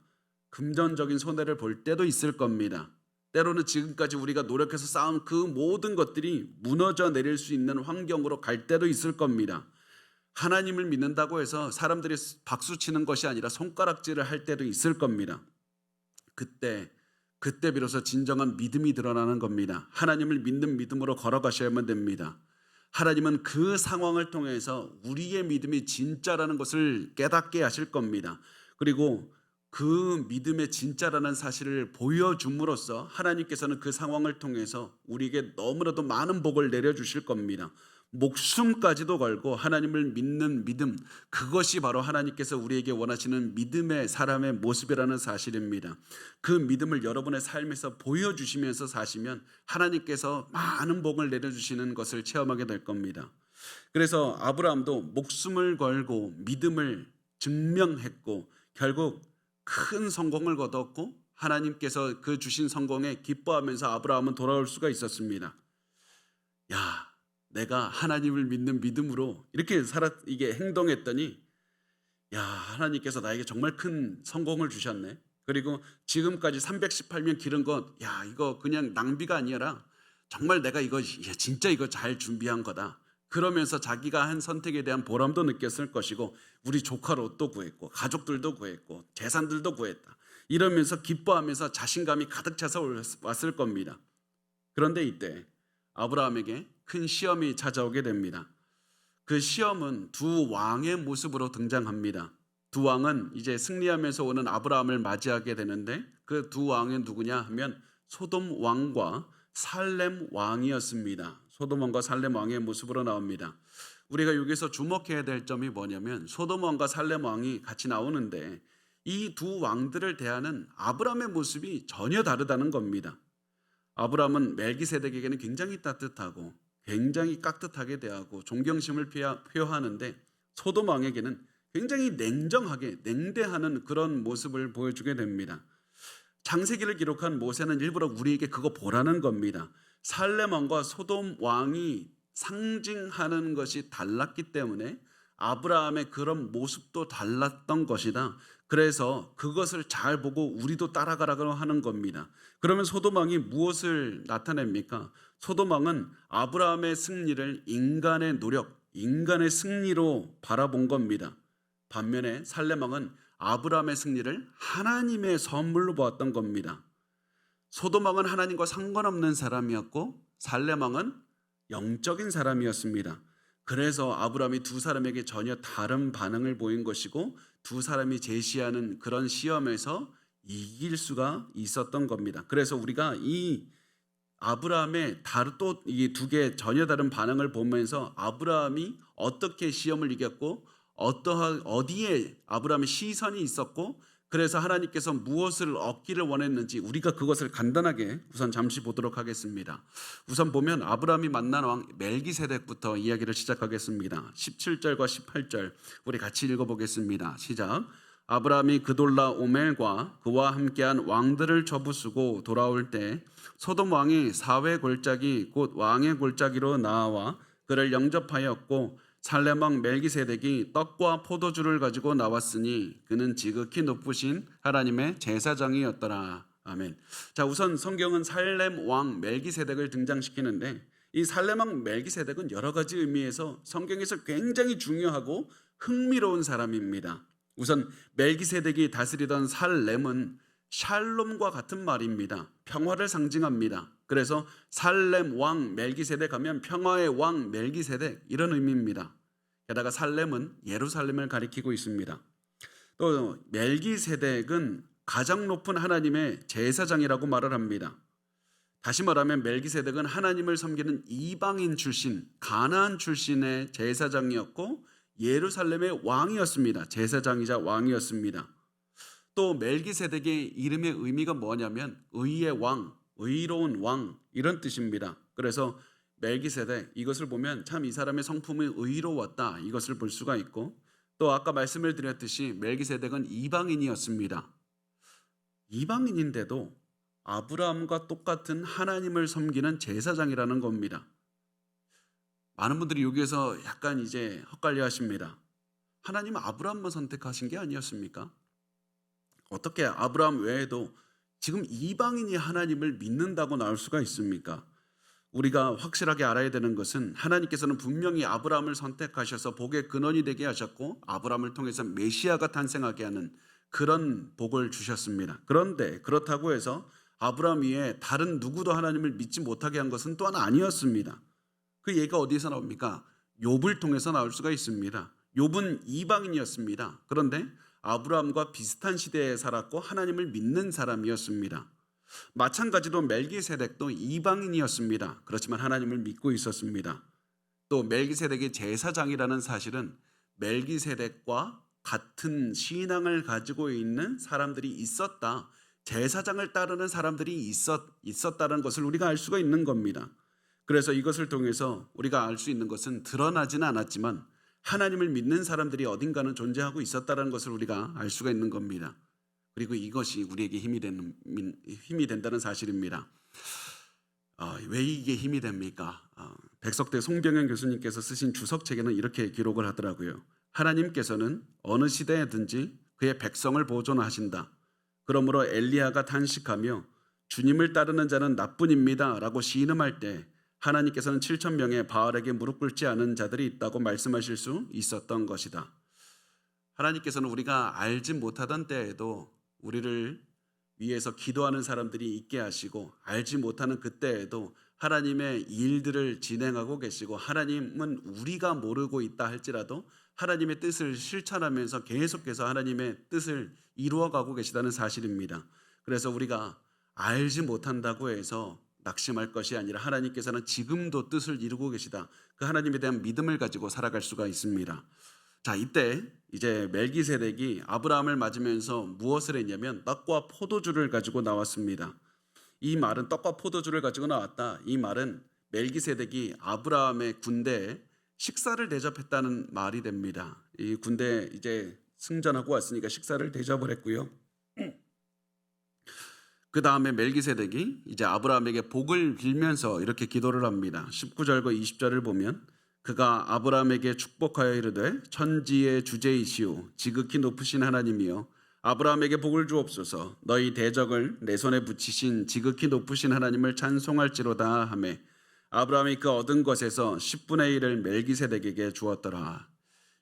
S1: 금전적인 손해를 볼 때도 있을 겁니다. 때로는 지금까지 우리가 노력해서 쌓은 그 모든 것들이 무너져 내릴 수 있는 환경으로 갈 때도 있을 겁니다. 하나님을 믿는다고 해서 사람들이 박수 치는 것이 아니라 손가락질을 할 때도 있을 겁니다. 그때 비로소 진정한 믿음이 드러나는 겁니다. 하나님을 믿는 믿음으로 걸어가셔야만 됩니다. 하나님은 그 상황을 통해서 우리의 믿음이 진짜라는 것을 깨닫게 하실 겁니다. 그리고 그 믿음의 진짜라는 사실을 보여줌으로써 하나님께서는 그 상황을 통해서 우리에게 너무나도 많은 복을 내려주실 겁니다. 목숨까지도 걸고 하나님을 믿는 믿음, 그것이 바로 하나님께서 우리에게 원하시는 믿음의 사람의 모습이라는 사실입니다. 그 믿음을 여러분의 삶에서 보여주시면서 사시면 하나님께서 많은 복을 내려주시는 것을 체험하게 될 겁니다. 그래서 아브라함도 목숨을 걸고 믿음을 증명했고 결국 큰 성공을 거뒀고 하나님께서 그 주신 성공에 기뻐하면서 아브라함은 돌아올 수가 있었습니다. 내가 하나님을 믿는 믿음으로 이렇게 이게 행동했더니 하나님께서 나에게 정말 큰 성공을 주셨네. 그리고 지금까지 318년 기른 것 이거 그냥 낭비가 아니라 정말 내가 이거 진짜 이거 잘 준비한 거다. 그러면서 자기가 한 선택에 대한 보람도 느꼈을 것이고 우리 조카 로또 구했고 가족들도 구했고 재산들도 구했다. 이러면서 기뻐하면서 자신감이 가득 차서 왔을 겁니다. 그런데 이때 아브라함에게 큰 시험이 찾아오게 됩니다. 그 시험은 두 왕의 모습으로 등장합니다. 두 왕은 이제 승리하면서 오는 아브라함을 맞이하게 되는데 그 두 왕은 누구냐 하면 소돔 왕과 살렘 왕이었습니다. 소돔 왕과 살렘 왕의 모습으로 나옵니다. 우리가 여기서 주목해야 될 점이 뭐냐면 소돔 왕과 살렘 왕이 같이 나오는데 이 두 왕들을 대하는 아브라함의 모습이 전혀 다르다는 겁니다. 아브라함은 멜기세덱에게는 굉장히 따뜻하고 굉장히 깍듯하게 대하고 존경심을 표하는데 소돔 왕에게는 굉장히 냉정하게 냉대하는 그런 모습을 보여주게 됩니다. 창세기를 기록한 모세는 일부러 우리에게 그거 보라는 겁니다. 살렘 왕과 소돔 왕이 상징하는 것이 달랐기 때문에 아브라함의 그런 모습도 달랐던 것이다. 그래서 그것을 잘 보고 우리도 따라가라고 하는 겁니다. 그러면 소돔 왕이 무엇을 나타냅니까? 소돔 왕은 아브라함의 승리를 인간의 노력, 인간의 승리로 바라본 겁니다. 반면에 살렘 왕은 아브라함의 승리를 하나님의 선물로 보았던 겁니다. 소돔 왕은 하나님과 상관없는 사람이었고 살렘 왕은 영적인 사람이었습니다. 그래서 아브라함이 두 사람에게 전혀 다른 반응을 보인 것이고 두 사람이 제시하는 그런 시험에서 이길 수가 있었던 겁니다. 그래서 우리가 이 아브라함의 또 이 두 개의 전혀 다른 반응을 보면서 아브라함이 어떻게 시험을 이겼고 어디에 아브라함의 시선이 있었고 그래서 하나님께서 무엇을 얻기를 원했는지 우리가 그것을 간단하게 우선 잠시 보도록 하겠습니다. 우선 보면 아브라함이 만난 왕 멜기세덱부터 이야기를 시작하겠습니다. 17절과 18절 우리 같이 읽어보겠습니다. 시작. 아브라함이 그돌라 오멜과 그와 함께한 왕들을 저부수고 돌아올 때 소돔 왕이 사회 골짜기 곧 왕의 골짜기로 나와 그를 영접하였고 살렘 왕 멜기세덱이 떡과 포도주를 가지고 나왔으니 그는 지극히 높으신 하나님의 제사장이었더라. 아멘. 자, 우선 성경은 살렘 왕 멜기세덱을 등장시키는데 이 살렘 왕 멜기세덱은 여러 가지 의미에서 성경에서 굉장히 중요하고 흥미로운 사람입니다. 우선 멜기세덱이 다스리던 살렘은 샬롬과 같은 말입니다. 평화를 상징합니다. 그래서 살렘 왕 멜기세덱 하면 평화의 왕 멜기세덱 이런 의미입니다. 게다가 살렘은 예루살렘을 가리키고 있습니다. 또 멜기세덱은 가장 높은 하나님의 제사장이라고 말을 합니다. 다시 말하면 멜기세덱은 하나님을 섬기는 이방인 출신, 가나안 출신의 제사장이었고 예루살렘의 왕이었습니다. 제사장이자 왕이었습니다. 또 멜기세덱의 이름의 의미가 뭐냐면 의의 왕, 의로운 왕 이런 뜻입니다. 그래서 멜기세덱 이것을 보면 참 이 사람의 성품이 의로웠다 이것을 볼 수가 있고 또 아까 말씀을 드렸듯이 멜기세덱은 이방인이었습니다. 이방인인데도 아브라함과 똑같은 하나님을 섬기는 제사장이라는 겁니다. 많은 분들이 여기에서 약간 이제 헛갈려 하십니다. 하나님은 아브라함만 선택하신 게 아니었습니까? 어떻게 아브라함 외에도 지금 이방인이 하나님을 믿는다고 나올 수가 있습니까? 우리가 확실하게 알아야 되는 것은 하나님께서는 분명히 아브라함을 선택하셔서 복의 근원이 되게 하셨고 아브라함을 통해서 메시아가 탄생하게 하는 그런 복을 주셨습니다. 그런데 그렇다고 해서 아브라함 위에 다른 누구도 하나님을 믿지 못하게 한 것은 또한 아니었습니다. 그 얘기가 어디서 나옵니까? 욥을 통해서 나올 수가 있습니다. 욥은 이방인이었습니다. 그런데 아브라함과 비슷한 시대에 살았고 하나님을 믿는 사람이었습니다. 마찬가지로 멜기세덱도 이방인이었습니다. 그렇지만 하나님을 믿고 있었습니다. 또 멜기세덱이 제사장이라는 사실은 멜기세덱과 같은 신앙을 가지고 있는 사람들이 있었다. 제사장을 따르는 사람들이 있었다는 것을 우리가 알 수가 있는 겁니다. 그래서 이것을 통해서 우리가 알 수 있는 것은 드러나지는 않았지만 하나님을 믿는 사람들이 어딘가는 존재하고 있었다는 것을 우리가 알 수가 있는 겁니다. 그리고 이것이 우리에게 힘이 된다는 사실입니다. 왜 이게 힘이 됩니까? 백석대 송병현 교수님께서 쓰신 주석책에는 이렇게 기록을 하더라고요. 하나님께서는 어느 시대에든지 그의 백성을 보존하신다. 그러므로 엘리야가 탄식하며 주님을 따르는 자는 나뿐입니다 라고 시인음할 때 하나님께서는 7,000명의 바알에게 무릎 꿇지 않은 자들이 있다고 말씀하실 수 있었던 것이다. 하나님께서는 우리가 알지 못하던 때에도 우리를 위해서 기도하는 사람들이 있게 하시고 알지 못하는 그때에도 하나님의 일들을 진행하고 계시고 하나님은 우리가 모르고 있다 할지라도 하나님의 뜻을 실천하면서 계속해서 하나님의 뜻을 이루어가고 계시다는 사실입니다. 그래서 우리가 알지 못한다고 해서 낙심할 것이 아니라 하나님께서는 지금도 뜻을 이루고 계시다. 그 하나님에 대한 믿음을 가지고 살아갈 수가 있습니다. 자, 이때 이제 멜기세덱이 아브라함을 맞으면서 무엇을 했냐면 떡과 포도주를 가지고 나왔습니다. 이 말은 떡과 포도주를 가지고 나왔다. 이 말은 멜기세덱이 아브라함의 군대에 식사를 대접했다는 말이 됩니다. 이 군대 이제 승전하고 왔으니까 식사를 대접을 했고요. 그 다음에 멜기세덱이 이제 아브라함에게 복을 빌면서 이렇게 기도를 합니다. 19절과 20절을 보면 그가 아브라함에게 축복하여 이르되 천지의 주제이시오 지극히 높으신 하나님이여 아브라함에게 복을 주옵소서 너희 대적을 내 손에 붙이신 지극히 높으신 하나님을 찬송할지로다 하매 아브라함이 그 얻은 것에서 10분의 1을 멜기세덱에게 주었더라.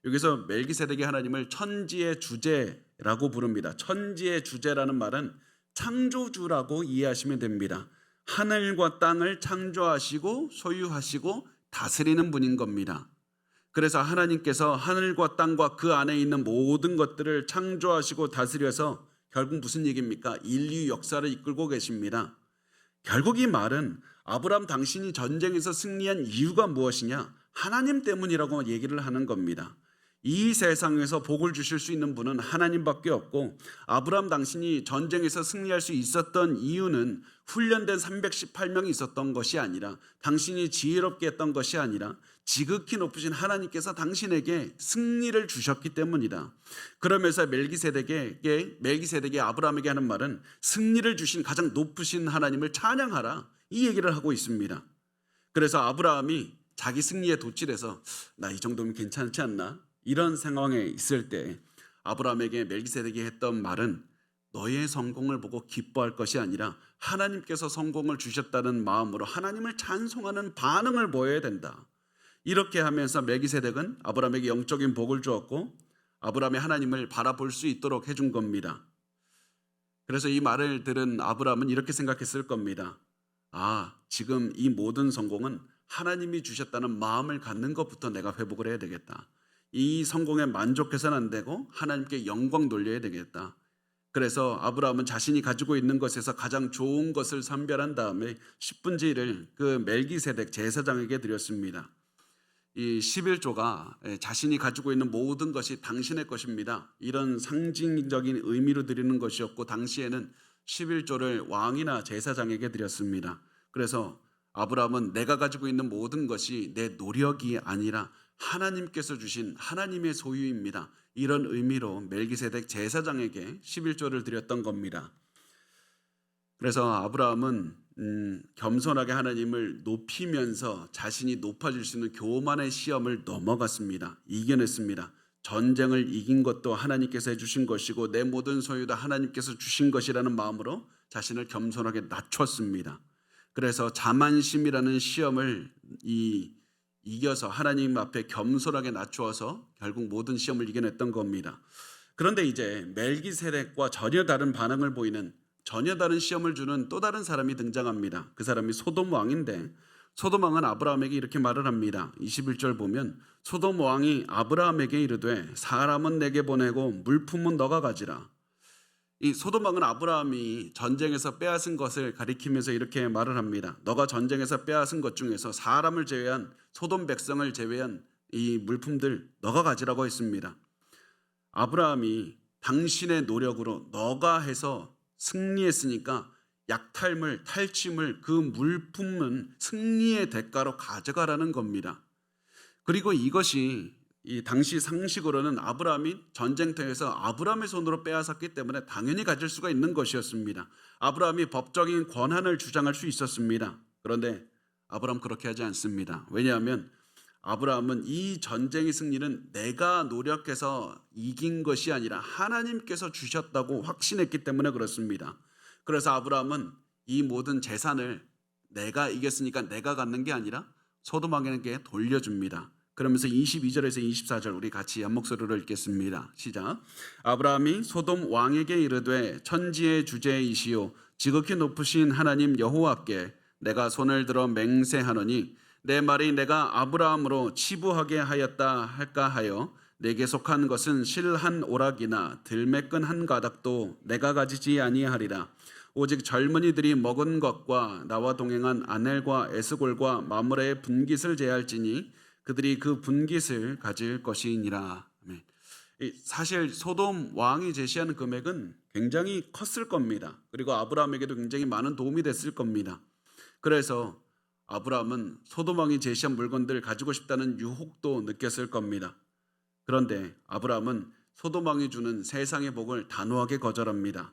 S1: 여기서 멜기세덱이 하나님을 천지의 주제라고 부릅니다. 천지의 주제라는 말은 창조주라고 이해하시면 됩니다. 하늘과 땅을 창조하시고 소유하시고 다스리는 분인 겁니다. 그래서 하나님께서 하늘과 땅과 그 안에 있는 모든 것들을 창조하시고 다스려서 결국 무슨 얘기입니까? 인류 역사를 이끌고 계십니다. 결국 이 말은 아브라함 당신이 전쟁에서 승리한 이유가 무엇이냐? 하나님 때문이라고 얘기를 하는 겁니다. 이 세상에서 복을 주실 수 있는 분은 하나님밖에 없고 아브라함 당신이 전쟁에서 승리할 수 있었던 이유는 훈련된 318명이 있었던 것이 아니라 당신이 지혜롭게 했던 것이 아니라 지극히 높으신 하나님께서 당신에게 승리를 주셨기 때문이다. 그러면서 멜기세덱이 아브라함에게 하는 말은 승리를 주신 가장 높으신 하나님을 찬양하라 이 얘기를 하고 있습니다. 그래서 아브라함이 자기 승리에 도취해서 나 이 정도면 괜찮지 않나? 이런 상황에 있을 때 아브라함에게 멜기세덱이 했던 말은 너의 성공을 보고 기뻐할 것이 아니라 하나님께서 성공을 주셨다는 마음으로 하나님을 찬송하는 반응을 보여야 된다. 이렇게 하면서 멜기세덱은 아브라함에게 영적인 복을 주었고 아브라함이 하나님을 바라볼 수 있도록 해준 겁니다. 그래서 이 말을 들은 아브라함은 이렇게 생각했을 겁니다. 지금 이 모든 성공은 하나님이 주셨다는 마음을 갖는 것부터 내가 회복을 해야 되겠다. 이 성공에 만족해서는 안 되고 하나님께 영광 돌려야 되겠다. 그래서 아브라함은 자신이 가지고 있는 것에서 가장 좋은 것을 선별한 다음에 10분의 1을 그 멜기세덱 제사장에게 드렸습니다. 이 11조가 자신이 가지고 있는 모든 것이 당신의 것입니다. 이런 상징적인 의미로 드리는 것이었고 당시에는 11조를 왕이나 제사장에게 드렸습니다. 그래서 아브라함은 내가 가지고 있는 모든 것이 내 노력이 아니라 하나님께서 주신 하나님의 소유입니다. 이런 의미로 멜기세덱 제사장에게 11조를 드렸던 겁니다. 그래서 아브라함은 겸손하게 하나님을 높이면서 자신이 높아질 수 있는 교만의 시험을 넘어갔습니다. 이겨냈습니다. 전쟁을 이긴 것도 하나님께서 해주신 것이고 내 모든 소유도 하나님께서 주신 것이라는 마음으로 자신을 겸손하게 낮췄습니다. 그래서 자만심이라는 시험을 이겨서 하나님 앞에 겸손하게 낮추어서 결국 모든 시험을 이겨냈던 겁니다. 그런데 이제 멜기세덱과 전혀 다른 반응을 보이는, 전혀 다른 시험을 주는 또 다른 사람이 등장합니다. 그 사람이 소돔 왕인데, 소돔 왕은 아브라함에게 이렇게 말을 합니다. 21절 보면 소돔 왕이 아브라함에게 이르되 사람은 내게 보내고 물품은 너가 가지라. 이 소돔 왕은 아브라함이 전쟁에서 빼앗은 것을 가리키면서 이렇게 말을 합니다. 너가 전쟁에서 빼앗은 것 중에서 사람을 제외한, 소돔 백성을 제외한 이 물품들 너가 가지라고 했습니다. 아브라함이 당신의 노력으로 너가 해서 승리했으니까 약탈물, 탈취물, 그 물품은 승리의 대가로 가져가라는 겁니다. 그리고 이것이 이 당시 상식으로는 아브라함이 전쟁터에서 아브라함의 손으로 빼앗았기 때문에 당연히 가질 수가 있는 것이었습니다. 아브라함이 법적인 권한을 주장할 수 있었습니다. 그런데 아브라함 그렇게 하지 않습니다. 왜냐하면 아브라함은 이 전쟁의 승리는 내가 노력해서 이긴 것이 아니라 하나님께서 주셨다고 확신했기 때문에 그렇습니다. 그래서 아브라함은 이 모든 재산을 내가 이겼으니까 내가 갖는 게 아니라 소돔 왕에게 돌려줍니다. 그러면서 22절에서 24절 우리 같이 한 목소리로 읽겠습니다. 시작. 아브라함이 소돔 왕에게 이르되 천지의 주제이시오 지극히 높으신 하나님 여호와께 내가 손을 들어 맹세하노니 내 말이 내가 아브라함으로 치부하게 하였다 할까 하여 내게 속한 것은 실 한 오락이나 들매끈 한 가닥도 내가 가지지 아니하리라. 오직 젊은이들이 먹은 것과 나와 동행한 아넬과 에스골과 마므레의 분깃을 제할지니 그들이 그 분깃을 가질 것이니라. 사실 소돔 왕이 제시하는 금액은 굉장히 컸을 겁니다. 그리고 아브라함에게도 굉장히 많은 도움이 됐을 겁니다. 그래서 아브라함은 소돔 왕이 제시한 물건들을 가지고 싶다는 유혹도 느꼈을 겁니다. 그런데 아브라함은 소돔 왕이 주는 세상의 복을 단호하게 거절합니다.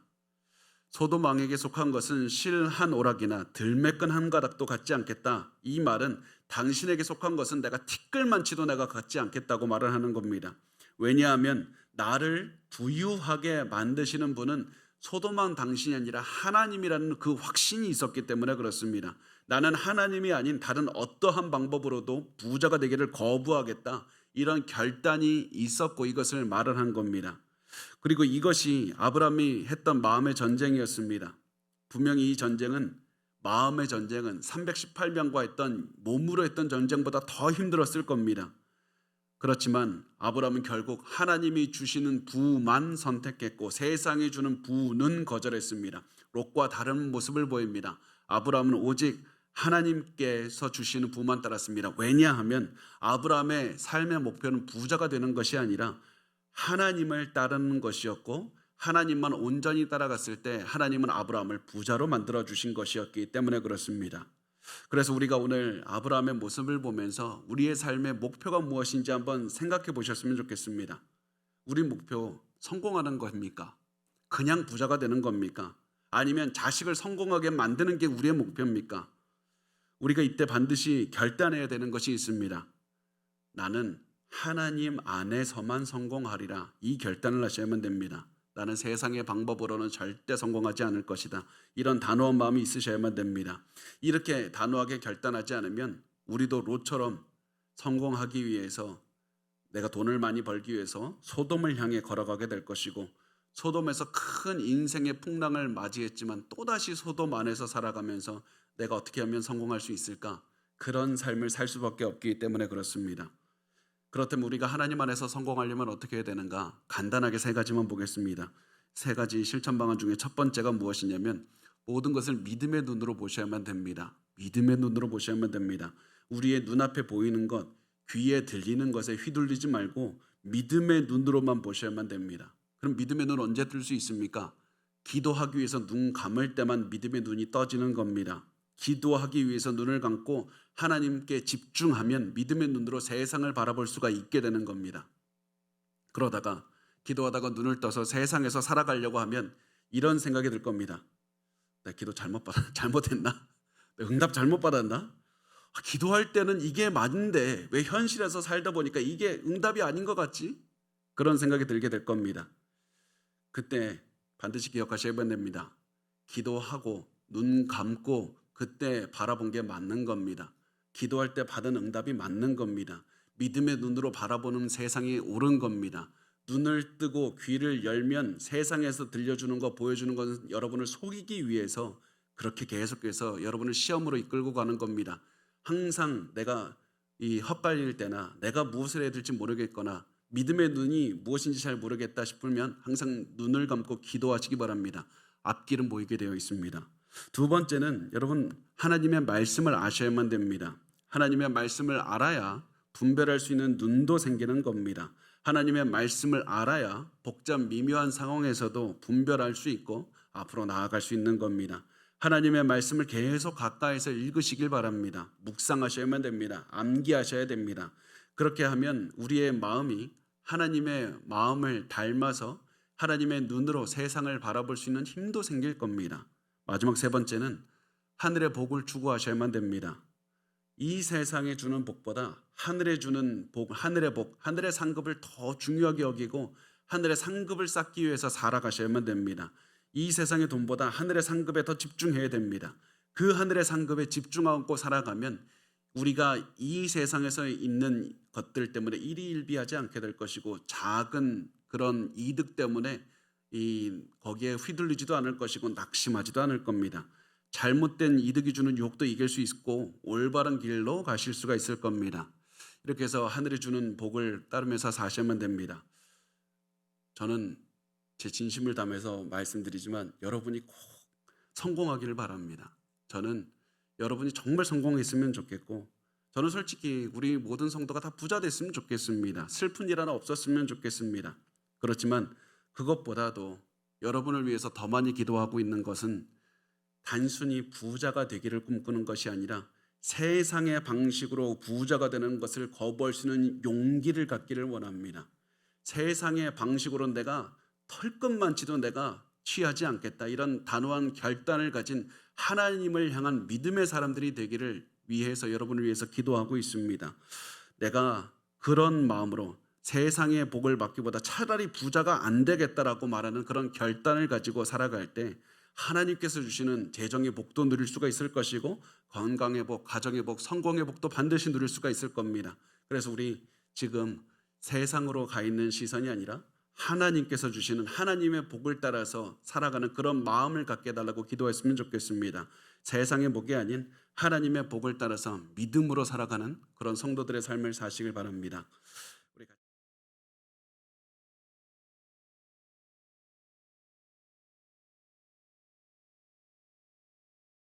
S1: 소돔 왕에게 속한 것은 실 한 오락이나 들매끈 한 가닥도 갖지 않겠다. 이 말은 당신에게 속한 것은 내가 티끌만치도 내가 갖지 않겠다고 말을 하는 겁니다. 왜냐하면 나를 부유하게 만드시는 분은 소돔 왕 당신이 아니라 하나님이라는 그 확신이 있었기 때문에 그렇습니다. 나는 하나님이 아닌 다른 어떠한 방법으로도 부자가 되기를 거부하겠다. 이런 결단이 있었고 이것을 말을 한 겁니다. 그리고 이것이 아브라함이 했던 마음의 전쟁이었습니다. 분명히 이 전쟁은, 마음의 전쟁은 318명과 했던 몸으로 했던 전쟁보다 더 힘들었을 겁니다. 그렇지만 아브라함은 결국 하나님이 주시는 부만 선택했고 세상이 주는 부는 거절했습니다. 롯과 다른 모습을 보입니다. 아브라함은 오직 하나님께서 주시는 부만 따랐습니다. 왜냐하면 아브라함의 삶의 목표는 부자가 되는 것이 아니라 하나님을 따르는 것이었고 하나님만 온전히 따라갔을 때 하나님은 아브라함을 부자로 만들어 주신 것이었기 때문에 그렇습니다. 그래서 우리가 오늘 아브라함의 모습을 보면서 우리의 삶의 목표가 무엇인지 한번 생각해 보셨으면 좋겠습니다. 우리 목표 성공하는 겁니까? 그냥 부자가 되는 겁니까? 아니면 자식을 성공하게 만드는 게 우리의 목표입니까? 우리가 이때 반드시 결단해야 되는 것이 있습니다. 나는 하나님 안에서만 성공하리라. 이 결단을 하셔야만 됩니다. 나는 세상의 방법으로는 절대 성공하지 않을 것이다. 이런 단호한 마음이 있으셔야만 됩니다. 이렇게 단호하게 결단하지 않으면 우리도 롯처럼 성공하기 위해서, 내가 돈을 많이 벌기 위해서 소돔을 향해 걸어가게 될 것이고, 소돔에서 큰 인생의 풍랑을 맞이했지만 또다시 소돔 안에서 살아가면서 내가 어떻게 하면 성공할 수 있을까? 그런 삶을 살 수밖에 없기 때문에 그렇습니다. 그렇다면 우리가 하나님 안에서 성공하려면 어떻게 해야 되는가? 간단하게 세 가지만 보겠습니다. 세 가지 실천 방안 중에 첫 번째가 무엇이냐면 모든 것을 믿음의 눈으로 보셔야만 됩니다. 믿음의 눈으로 보셔야만 됩니다. 우리의 눈앞에 보이는 것, 귀에 들리는 것에 휘둘리지 말고 믿음의 눈으로만 보셔야만 됩니다. 그럼 믿음의 눈 언제 뜰 수 있습니까? 기도하기 위해서 눈 감을 때만 믿음의 눈이 떠지는 겁니다. 기도하기 위해서 눈을 감고 하나님께 집중하면 믿음의 눈으로 세상을 바라볼 수가 있게 되는 겁니다. 그러다가 기도하다가 눈을 떠서 세상에서 살아가려고 하면 이런 생각이 들 겁니다. 내가 기도 잘못했나? 내가 응답 잘못 받았나? 기도할 때는 이게 맞는데 왜 현실에서 살다 보니까 이게 응답이 아닌 것 같지? 그런 생각이 들게 될 겁니다. 그때 반드시 기억하셔야 됩니다. 기도하고 눈 감고 그때 바라본 게 맞는 겁니다. 기도할 때 받은 응답이 맞는 겁니다. 믿음의 눈으로 바라보는 세상이 옳은 겁니다. 눈을 뜨고 귀를 열면 세상에서 들려주는 거 보여주는 것은 여러분을 속이기 위해서 그렇게 계속해서 여러분을 시험으로 이끌고 가는 겁니다. 항상 내가 이 헛갈릴 때나 내가 무엇을 해야 될지 모르겠거나 믿음의 눈이 무엇인지 잘 모르겠다 싶으면 항상 눈을 감고 기도하시기 바랍니다. 앞길은 보이게 되어 있습니다. 두 번째는 여러분 하나님의 말씀을 아셔야만 됩니다. 하나님의 말씀을 알아야 분별할 수 있는 눈도 생기는 겁니다. 하나님의 말씀을 알아야 복잡 미묘한 상황에서도 분별할 수 있고 앞으로 나아갈 수 있는 겁니다. 하나님의 말씀을 계속 가까이서 읽으시길 바랍니다. 묵상하셔야만 됩니다. 암기하셔야 됩니다. 그렇게 하면 우리의 마음이 하나님의 마음을 닮아서 하나님의 눈으로 세상을 바라볼 수 있는 힘도 생길 겁니다. 마지막 세 번째는 하늘의 복을 추구하셔야만 됩니다. 이 세상에 주는 복보다 하늘에 주는 복, 하늘의 복, 하늘의 상급을 더 중요하게 여기고 하늘의 상급을 쌓기 위해서 살아가셔야만 됩니다. 이 세상의 돈보다 하늘의 상급에 더 집중해야 됩니다. 그 하늘의 상급에 집중하고 살아가면 우리가 이 세상에서 있는 것들 때문에 일희일비하지 않게 될 것이고 작은 그런 이득 때문에 거기에 휘둘리지도 않을 것이고 낙심하지도 않을 겁니다. 잘못된 이득이 주는 유혹도 이길 수 있고 올바른 길로 가실 수가 있을 겁니다. 이렇게 해서 하늘이 주는 복을 따르면서 사셔야만 됩니다. 저는 제 진심을 담아서 말씀드리지만 여러분이 꼭 성공하기를 바랍니다. 저는 여러분이 정말 성공했으면 좋겠고 저는 솔직히 우리 모든 성도가 다 부자 됐으면 좋겠습니다. 슬픈 일 하나 없었으면 좋겠습니다. 그렇지만 그것보다도 여러분을 위해서 더 많이 기도하고 있는 것은 단순히 부자가 되기를 꿈꾸는 것이 아니라 세상의 방식으로 부자가 되는 것을 거부할 수 있는 용기를 갖기를 원합니다. 세상의 방식으로 내가 털끝만치도 내가 취하지 않겠다. 이런 단호한 결단을 가진 하나님을 향한 믿음의 사람들이 되기를 위해서 여러분을 위해서 기도하고 있습니다. 내가 그런 마음으로 세상의 복을 받기보다 차라리 부자가 안 되겠다라고 말하는 그런 결단을 가지고 살아갈 때 하나님께서 주시는 재정의 복도 누릴 수가 있을 것이고 건강의 복, 가정의 복, 성공의 복도 반드시 누릴 수가 있을 겁니다. 그래서 우리 지금 세상으로 가 있는 시선이 아니라 하나님께서 주시는 하나님의 복을 따라서 살아가는 그런 마음을 갖게 해달라고 기도했으면 좋겠습니다. 세상의 복이 아닌 하나님의 복을 따라서 믿음으로 살아가는 그런 성도들의 삶을 사시길 바랍니다.